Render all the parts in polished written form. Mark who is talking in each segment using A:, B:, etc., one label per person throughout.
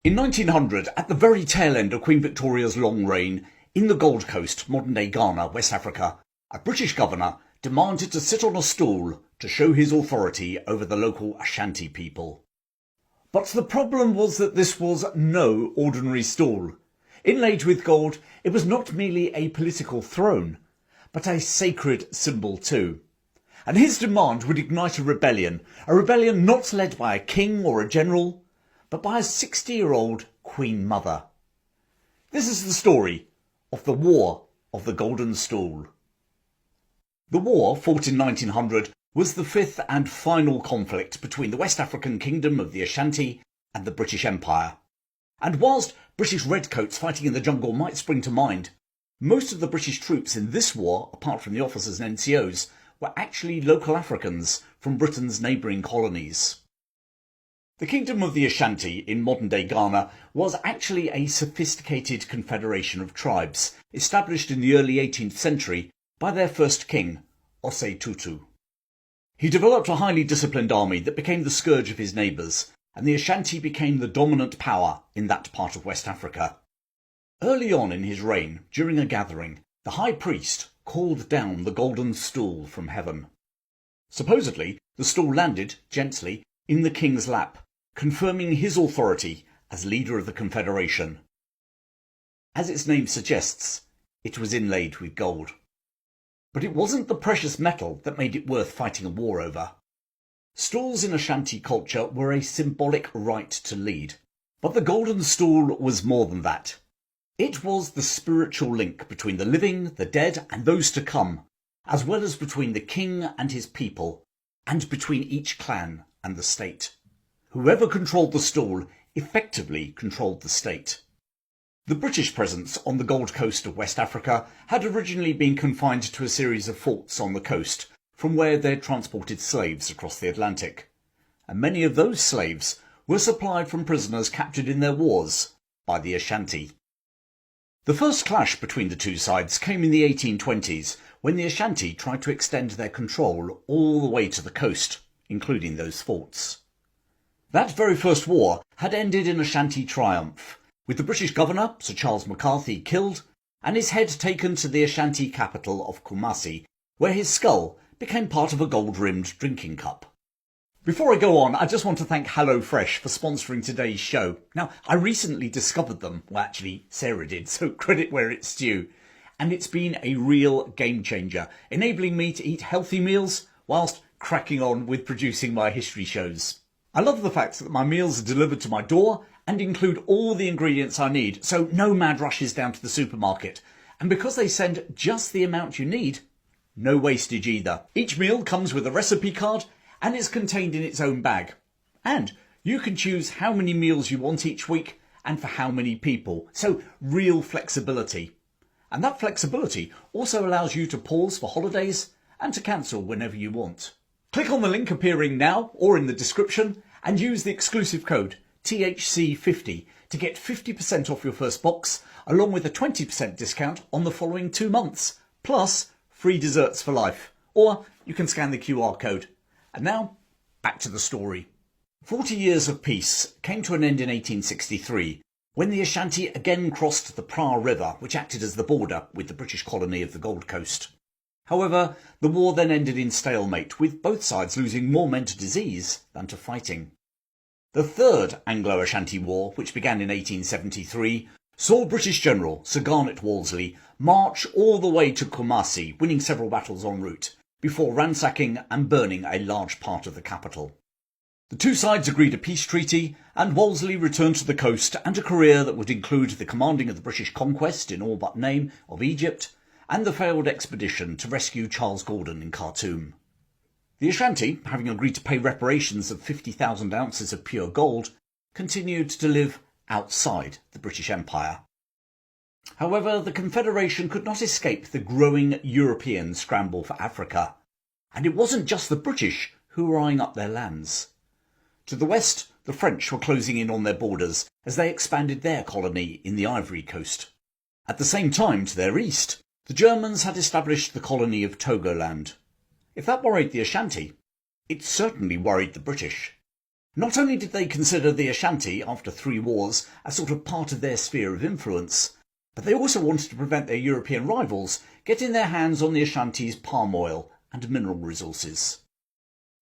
A: In 1900, at the very tail end of Queen Victoria's long reign, in the Gold Coast, modern-day Ghana, West Africa, a British governor demanded to sit on a stool to show his authority over the local Ashanti people. But the problem was that this was no ordinary stool. Inlaid with gold, it was not merely a political throne, but a sacred symbol too. And his demand would ignite a rebellion not led by a king or a general, but by a 60-year-old Queen Mother. This is the story of the War of the Golden Stool. The war, fought in 1900, was the fifth and final conflict between the West African kingdom of the Ashanti and the British Empire. And whilst British redcoats fighting in the jungle might spring to mind, most of the British troops in this war, apart from the officers and NCOs, were actually local Africans from Britain's neighbouring colonies. The Kingdom of the Ashanti in modern-day Ghana was actually a sophisticated confederation of tribes, established in the early 18th century by their first king, Osei Tutu. He developed a highly disciplined army that became the scourge of his neighbours, and the Ashanti became the dominant power in that part of West Africa. Early on in his reign, during a gathering, the high priest called down the golden stool from heaven. Supposedly, the stool landed, gently, in the king's lap, confirming his authority as leader of the confederation. As its name suggests, it was inlaid with gold. But it wasn't the precious metal that made it worth fighting a war over. Stools in Ashanti culture were a symbolic right to lead. But the golden stool was more than that. It was the spiritual link between the living, the dead, and those to come, as well as between the king and his people, and between each clan and the state. Whoever controlled the stool effectively controlled the state. The British presence on the Gold Coast of West Africa had originally been confined to a series of forts on the coast, from where they had transported slaves across the Atlantic. And many of those slaves were supplied from prisoners captured in their wars by the Ashanti. The first clash between the two sides came in the 1820s, when the Ashanti tried to extend their control all the way to the coast, including those forts. That very first war had ended in Ashanti triumph, with the British governor, Sir Charles McCarthy, killed, and his head taken to the Ashanti capital of Kumasi, where his skull became part of a gold-rimmed drinking cup. Before I go on, I just want to thank HelloFresh for sponsoring today's show. Now, I recently discovered them, well actually Sarah did, so credit where it's due, and it's been a real game changer, enabling me to eat healthy meals whilst cracking on with producing my history shows. I love the fact that my meals are delivered to my door and include all the ingredients I need, so no mad rushes down to the supermarket. And because they send just the amount you need, no wastage either. Each meal comes with a recipe card and is contained in its own bag. And you can choose how many meals you want each week and for how many people, so real flexibility. And that flexibility also allows you to pause for holidays and to cancel whenever you want. Click on the link appearing now or in the description and use the exclusive code THC50 to get 50% off your first box, along with a 20% discount on the following 2 months, plus free desserts for life. Or you can scan the QR code. And now, back to the story. 40 years of peace came to an end in 1863, when the Ashanti again crossed the Pra River, which acted as the border with the British colony of the Gold Coast. However, the war then ended in stalemate, with both sides losing more men to disease than to fighting. The Third Anglo-Ashanti War, which began in 1873, saw British General Sir Garnet Wolseley march all the way to Kumasi, winning several battles en route, before ransacking and burning a large part of the capital. The two sides agreed a peace treaty, and Wolseley returned to the coast and a career that would include the commanding of the British conquest, in all but name, of Egypt, and the failed expedition to rescue Charles Gordon in Khartoum. The Ashanti, having agreed to pay reparations of 50,000 ounces of pure gold, continued to live outside the British Empire. However, the Confederation could not escape the growing European scramble for Africa, and it wasn't just the British who were eyeing up their lands. To the west, the French were closing in on their borders as they expanded their colony in the Ivory Coast. At the same time, to their east, the Germans had established the colony of Togoland. If that worried the Ashanti, it certainly worried the British. Not only did they consider the Ashanti, after 3 wars, as sort of part of their sphere of influence, but they also wanted to prevent their European rivals getting their hands on the Ashanti's palm oil and mineral resources.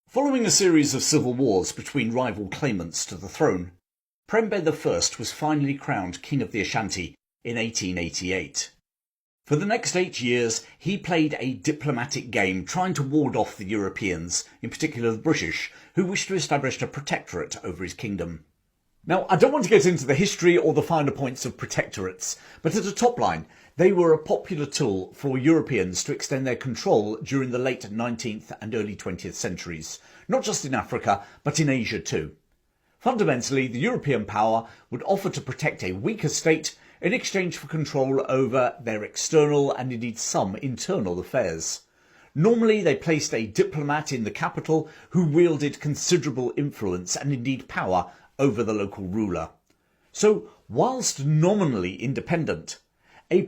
A: Following a series of civil wars between rival claimants to the throne, Prembe I was finally crowned King of the Ashanti in 1888. For the next 8 years, he played a diplomatic game trying to ward off the Europeans, in particular the British, who wished to establish a protectorate over his kingdom. Now, I don't want to get into the history or the finer points of protectorates, but at a top line, they were a popular tool for Europeans to extend their control during the late 19th and early 20th centuries, not just in Africa, but in Asia too. Fundamentally, the European power would offer to protect a weaker state in exchange for control over their external and indeed some internal affairs. Normally they placed a diplomat in the capital who wielded considerable influence and indeed power over the local ruler. So, whilst nominally independent, a